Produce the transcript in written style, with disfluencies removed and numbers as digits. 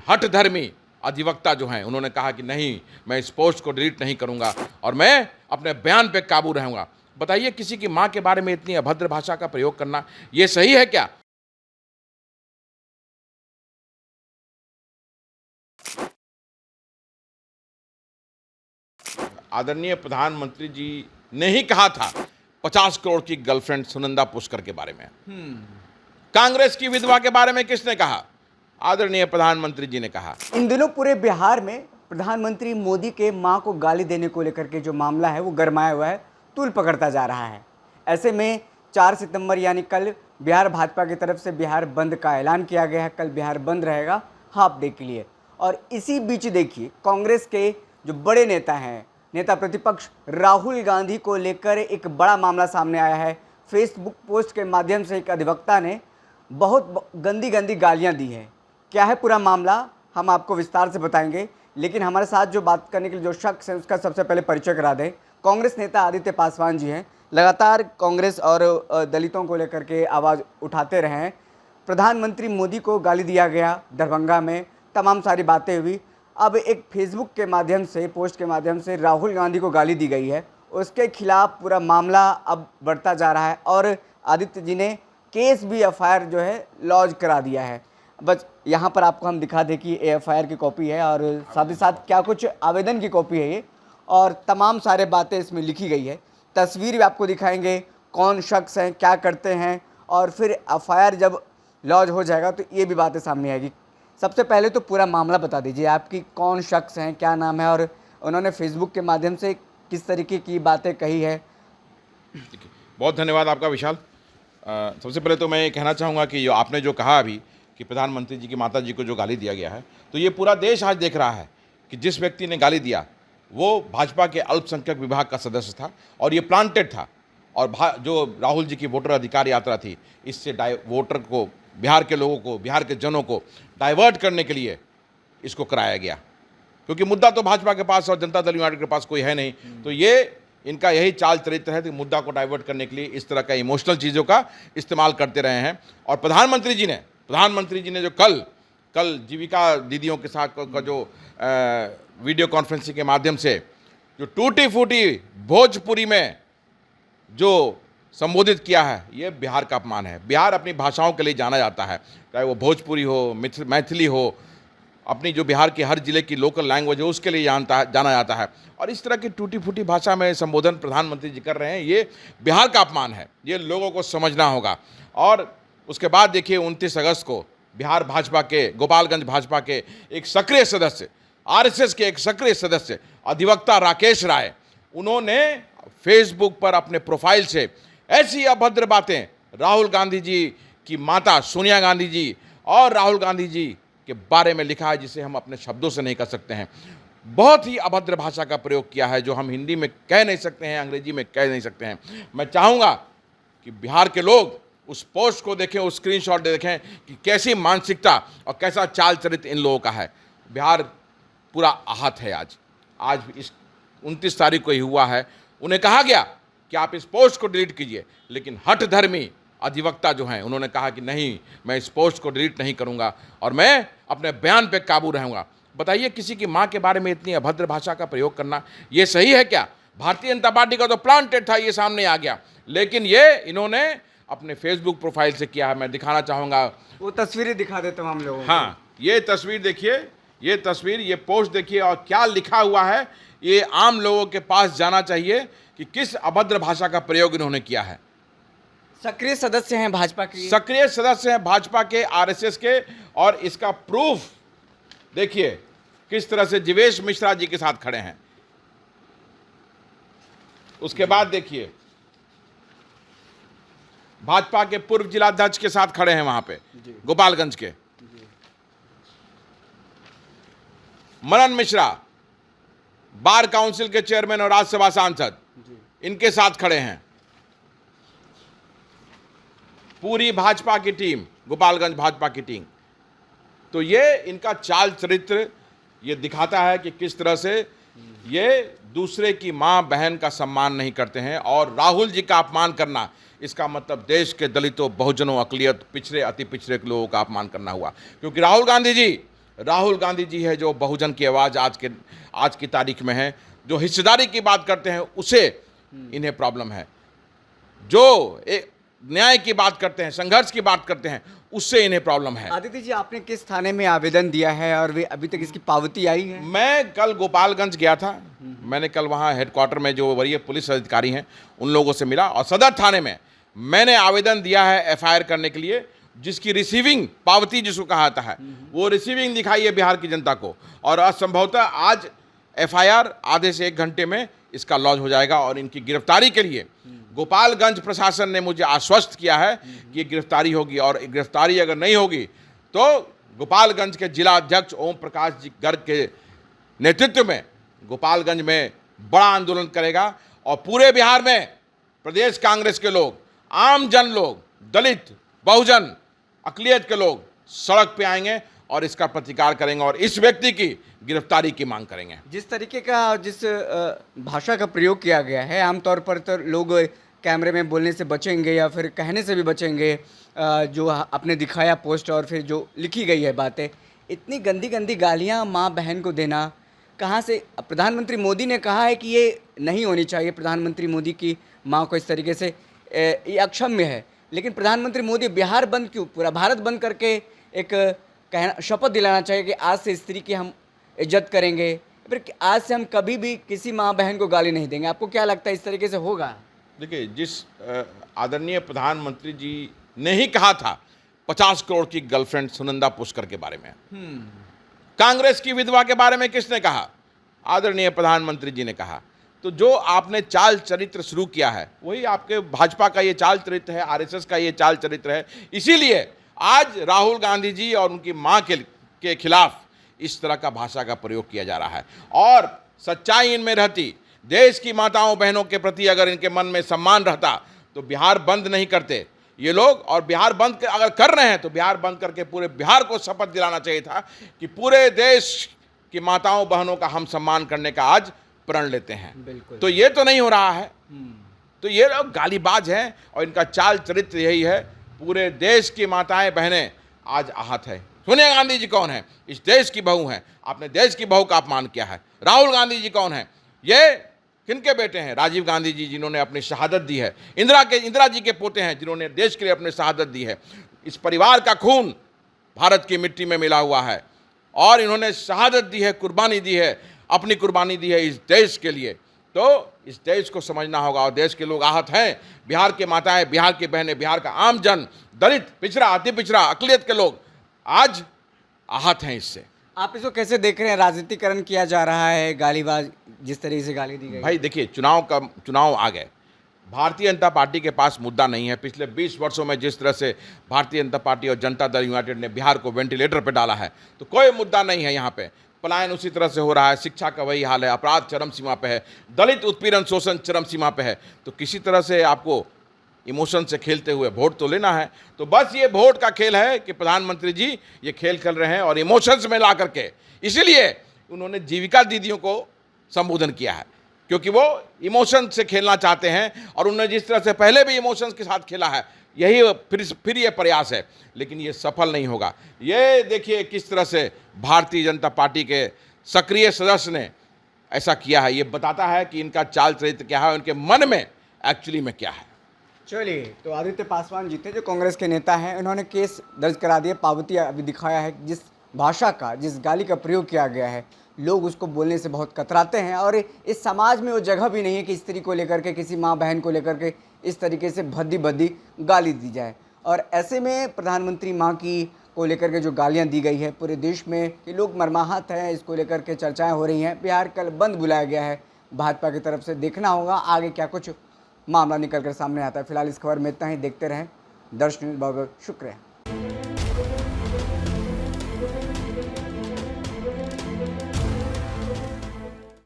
हठधर्मी अधिवक्ता जो हैं उन्होंने कहा कि नहीं, मैं इस पोस्ट को डिलीट नहीं करूंगा और मैं अपने बयान पे काबू रहूंगा। बताइए, किसी की मां के बारे में इतनी अभद्र भाषा का प्रयोग करना यह सही है क्या? आदरणीय प्रधानमंत्री जी ने ही कहा था 50 करोड़ की गर्लफ्रेंड सुनंदा पुष्कर के बारे में। कांग्रेस की विधवा के बारे में किसने कहा? आदरणीय प्रधानमंत्री जी ने कहा। इन दिनों पूरे बिहार में प्रधानमंत्री मोदी के मां को गाली देने को लेकर के जो मामला है वो गरमाया हुआ है, तूल पकड़ता जा रहा है। ऐसे में 4 सितंबर यानी कल बिहार भाजपा की तरफ से बिहार बंद का ऐलान किया गया है। कल बिहार बंद रहेगा हाफ डे के लिए। और इसी बीच देखिए, कांग्रेस के जो बड़े नेता हैं, नेता प्रतिपक्ष राहुल गांधी को लेकर एक बड़ा मामला सामने आया है। फेसबुक पोस्ट के माध्यम से एक अधिवक्ता ने बहुत गंदी गंदी गालियां दी हैं। क्या है पूरा मामला, हम आपको विस्तार से बताएंगे, लेकिन हमारे साथ जो बात करने के लिए जो शख्स है उसका सबसे पहले परिचय करा दें। कांग्रेस नेता आदित्य पासवान जी हैं। लगातार कांग्रेस और दलितों को लेकर के आवाज़ उठाते रहे हैं। प्रधानमंत्री मोदी को गाली दिया गया, दरभंगा में तमाम सारी बातें हुई। अब एक फेसबुक के माध्यम से, पोस्ट के माध्यम से राहुल गांधी को गाली दी गई है। उसके खिलाफ पूरा मामला अब बढ़ता जा रहा है और आदित्य जी ने केस भी एफआईआर जो है लॉन्च करा दिया है। बस यहाँ पर आपको हम दिखा दें कि एफआईआर की कॉपी है और साथ ही साथ क्या कुछ आवेदन की कॉपी है ये, और तमाम सारे बातें इसमें लिखी गई है। तस्वीर भी आपको दिखाएंगे, कौन शख्स हैं, क्या करते हैं, और फिर एफआईआर जब लॉन्च हो जाएगा तो ये भी बातें सामने आएगी। सबसे पहले तो पूरा मामला बता दीजिए, आपकी कौन शख्स हैं, क्या नाम है और उन्होंने फेसबुक के माध्यम से किस तरीके की बातें कही है। बहुत धन्यवाद आपका विशाल। सबसे पहले तो मैं ये कहना चाहूँगा कि जो आपने जो कहा अभी कि प्रधानमंत्री जी की माता जी को जो गाली दिया गया है, तो ये पूरा देश आज देख रहा है कि जिस व्यक्ति ने गाली दिया वो भाजपा के अल्पसंख्यक विभाग का सदस्य था और ये प्लांटेड था। और जो राहुल जी की वोटर अधिकार यात्रा थी, इससे वोटर को, बिहार के लोगों को, बिहार के जनों को डाइवर्ट करने के लिए इसको कराया गया, क्योंकि मुद्दा तो भाजपा के पास और जनता दल यूनाइटेड के पास कोई है नहीं। तो ये इनका यही चाल चरित्र है कि मुद्दा को डाइवर्ट करने के लिए इस तरह का इमोशनल चीज़ों का इस्तेमाल करते रहे हैं। और प्रधानमंत्री जी ने जो कल जीविका दीदियों के साथ का जो वीडियो कॉन्फ्रेंसिंग के माध्यम से जो टूटी फूटी भोजपुरी में जो संबोधित किया है, ये बिहार का अपमान है। बिहार अपनी भाषाओं के लिए जाना जाता है, चाहे वो भोजपुरी हो, मैथिली हो, अपनी जो बिहार के हर जिले की लोकल लैंग्वेज है उसके लिए जाना जाता है। और इस तरह की टूटी फूटी भाषा में संबोधन प्रधानमंत्री जी कर रहे हैं, ये बिहार का अपमान है, ये लोगों को समझना होगा। और उसके बाद देखिए 29 अगस्त को बिहार भाजपा के, गोपालगंज भाजपा के एक सक्रिय सदस्य, आरएसएस के एक सक्रिय सदस्य अधिवक्ता राकेश राय, उन्होंने फेसबुक पर अपने प्रोफाइल से ऐसी अभद्र बातें राहुल गांधी जी की माता सोनिया गांधी जी और राहुल गांधी जी के बारे में लिखा है, जिसे हम अपने शब्दों से नहीं कर सकते हैं। बहुत ही अभद्र भाषा का प्रयोग किया है, जो हम हिंदी में कह नहीं सकते हैं, अंग्रेजी में कह नहीं सकते हैं। मैं चाहूँगा कि बिहार के लोग उस पोस्ट को देखें, उस स्क्रीनशॉट देखें कि कैसी मानसिकता और कैसा चाल चरित्र इन लोगों का है। बिहार पूरा आहत है। आज इस 29 तारीख को ही हुआ है। उन्हें कहा गया कि आप इस पोस्ट को डिलीट कीजिए, लेकिन हठधर्मी अधिवक्ता जो हैं उन्होंने कहा कि नहीं, मैं इस पोस्ट को डिलीट नहीं करूंगा और मैं अपने बयान पे काबू रहूंगा। बताइए, किसी की मां के बारे में इतनी अभद्र भाषा का प्रयोग करना ये सही है क्या? भारतीय जनता पार्टी का तो प्लांटेड था, ये सामने आ गया, लेकिन ये इन्होंने अपने फेसबुक प्रोफाइल से किया है। मैं दिखाना चाहूँगा, वो तस्वीरें दिखा देता हूँ हम लोगों को। हाँ, ये तस्वीर देखिए, ये तस्वीर, ये पोस्ट देखिए और क्या लिखा हुआ है। ये आम लोगों के पास जाना चाहिए कि किस अभद्र भाषा का प्रयोग इन्होंने किया है। सक्रिय सदस्य हैं भाजपा के, सक्रिय सदस्य हैं भाजपा के, आरएसएस के, और इसका प्रूफ देखिए किस तरह से जीवेश मिश्रा जी के साथ खड़े हैं। उसके बाद देखिए भाजपा के पूर्व जिलाध्यक्ष के साथ खड़े हैं वहां पे गोपालगंज के। मनन मिश्रा, बार काउंसिल के चेयरमैन और राज्यसभा सांसद, इनके साथ खड़े हैं। पूरी भाजपा की टीम, गोपालगंज भाजपा की टीम। तो ये इनका चाल चरित्र ये दिखाता है कि किस तरह से ये दूसरे की मां बहन का सम्मान नहीं करते हैं। और राहुल जी का अपमान करना, इसका मतलब देश के दलितों, बहुजनों, अकलियत, पिछड़े, अति पिछड़े लोगों का अपमान करना हुआ। क्योंकि राहुल गांधी जी राहुल गांधी जी है जो बहुजन की आवाज़ आज की तारीख में है, जो हिस्सेदारी की बात करते हैं उसे इन्हें प्रॉब्लम है, जो न्याय की बात करते हैं, संघर्ष की बात करते हैं, उससे इन्हें प्रॉब्लम है। आदित्य जी, आपने किस थाने में आवेदन दिया है और वे अभी तक इसकी पावती आई है? मैं कल गोपालगंज गया था। मैंने कल वहाँ हेडक्वार्टर में जो वरीय पुलिस अधिकारी हैं उन लोगों से मिला और सदर थाने में मैंने आवेदन दिया है एफआईआर करने के लिए, जिसकी रिसीविंग पावती जिसको कहा जाता है वो रिसीविंग दिखाई है बिहार की जनता को, और असंभवतः आज एफआईआर आधे से 1 घंटे में इसका लॉन्च हो जाएगा और इनकी गिरफ्तारी के लिए गोपालगंज प्रशासन ने मुझे आश्वस्त किया है कि गिरफ्तारी होगी, और गिरफ्तारी अगर नहीं होगी तो गोपालगंज के जिला अध्यक्ष ओम प्रकाश जी गर्ग के नेतृत्व में गोपालगंज में बड़ा आंदोलन करेगा और पूरे बिहार में प्रदेश कांग्रेस के लोग, आम जन लोग, दलित, बहुजन, अक़लियत के लोग सड़क पे आएंगे और इसका प्रतिकार करेंगे और इस व्यक्ति की गिरफ्तारी की मांग करेंगे। जिस तरीके का जिस भाषा का प्रयोग किया गया है, आमतौर पर तो लोग कैमरे में बोलने से बचेंगे या फिर कहने से भी बचेंगे, जो आपने दिखाया पोस्ट और फिर जो लिखी गई है बातें, इतनी गंदी गंदी गालियां माँ बहन को देना कहाँ से? प्रधानमंत्री मोदी ने कहा है कि ये नहीं होनी चाहिए, प्रधानमंत्री मोदी की माँ को इस तरीके से, ये अक्षम्य है, लेकिन प्रधानमंत्री मोदी बिहार बंद क्यों, पूरा भारत बंद करके एक कहना, शपथ दिलाना चाहिए कि आज से स्त्री की हम इज्जत करेंगे, फिर आज से हम कभी भी किसी माँ बहन को गाली नहीं देंगे। आपको क्या लगता है इस तरीके से होगा? देखिए, जिस आदरणीय प्रधानमंत्री जी ने ही कहा था 50 करोड़ की गर्लफ्रेंड सुनंदा पुष्कर के बारे में, कांग्रेस की विधवा के बारे में किसने कहा? आदरणीय प्रधानमंत्री जी ने कहा। तो जो आपने चाल चरित्र शुरू किया है वही आपके भाजपा का ये चाल चरित्र है, आरएसएस का ये चाल चरित्र है। इसीलिए आज राहुल गांधी जी और उनकी मां के खिलाफ इस तरह का भाषा का प्रयोग किया जा रहा है। और सच्चाई इनमें रहती, देश की माताओं बहनों के प्रति अगर इनके मन में सम्मान रहता तो बिहार बंद नहीं करते ये लोग। और बिहार बंद अगर कर रहे हैं तो बिहार बंद करके पूरे बिहार को शपथ दिलाना चाहिए था कि पूरे देश की माताओं बहनों का हम सम्मान करने का आज प्रण लेते हैं। तो ये तो नहीं हो रहा है। तो ये लोग गालीबाज हैं और इनका चाल चरित्र यही है। पूरे देश की माताएं बहनें आज आहत है। सोनिया गांधी जी कौन है? इस देश की बहू हैं। आपने देश की बहू का अपमान किया है। राहुल गांधी जी कौन है? ये किनके बेटे हैं? राजीव गांधी जी जिन्होंने अपनी शहादत दी है। इंदिरा जी के पोते हैं जिन्होंने देश के लिए अपनी शहादत दी है। इस परिवार का खून भारत की मिट्टी में मिला हुआ है और इन्होंने शहादत दी है, कुर्बानी दी है, अपनी कुर्बानी दी है इस देश के लिए। तो इस देश को समझना होगा और देश के लोग आहत हैं। बिहार के माताएं, बिहार की बहनें, बिहार का आम जन, दलित, पिछड़ा, अति पिछड़ा, अक़लियत के लोग आज आहत हैं इससे। आप इसको कैसे देख रहे हैं? राजनीतिकरण किया जा रहा है, गालीबाज जिस तरीके से गाली दी गई। भाई देखिए, चुनाव आ गए, भारतीय जनता पार्टी के पास मुद्दा नहीं है। पिछले 20 वर्षों में जिस तरह से भारतीय जनता पार्टी और जनता दल यूनाइटेड ने बिहार को वेंटिलेटर पर डाला है, तो कोई मुद्दा नहीं है यहाँ पे। पलायन उसी तरह से हो रहा है, शिक्षा का वही हाल है, अपराध चरम सीमा पे है, दलित उत्पीड़न शोषण चरम सीमा पे है। तो किसी तरह से आपको इमोशन से खेलते हुए वोट तो लेना है। तो बस ये वोट का खेल है कि प्रधानमंत्री जी ये खेल खेल रहे हैं और इमोशंस में ला करके, इसीलिए उन्होंने जीविका दीदियों को संबोधन किया है, क्योंकि वो इमोशन से खेलना चाहते हैं और उन्होंने जिस तरह से पहले भी इमोशंस के साथ खेला है, यही फिर ये प्रयास है, लेकिन ये सफल नहीं होगा। ये देखिए किस तरह से भारतीय जनता पार्टी के सक्रिय सदस्य ने ऐसा किया है। ये बताता है कि इनका चाल चरित्र क्या है, उनके मन में एक्चुअली में क्या है। चलिए, तो आदित्य पासवान जी थे जो कांग्रेस के नेता हैं, उन्होंने केस दर्ज करा दिया, पावती अभी दिखाया है। जिस भाषा का, जिस गाली का प्रयोग किया गया है, लोग उसको बोलने से बहुत कतराते हैं और इस समाज में वो जगह भी नहीं है कि स्त्री को लेकर के, किसी माँ बहन को लेकर के इस तरीके से भद्दी भद्दी गाली दी जाए। और ऐसे में प्रधानमंत्री माँ की को लेकर के जो गालियाँ दी गई है, पूरे देश में कि लोग मर्माहत हैं, इसको लेकर के चर्चाएँ हो रही हैं। बिहार कल बंद बुलाया गया है भाजपा की तरफ से। देखना होगा आगे क्या कुछ मामला निकल कर सामने आता है। फिलहाल इस खबर में इतना ही। देखते रहें दर्श न्यूज़। बहुत बहुत शुक्रिया।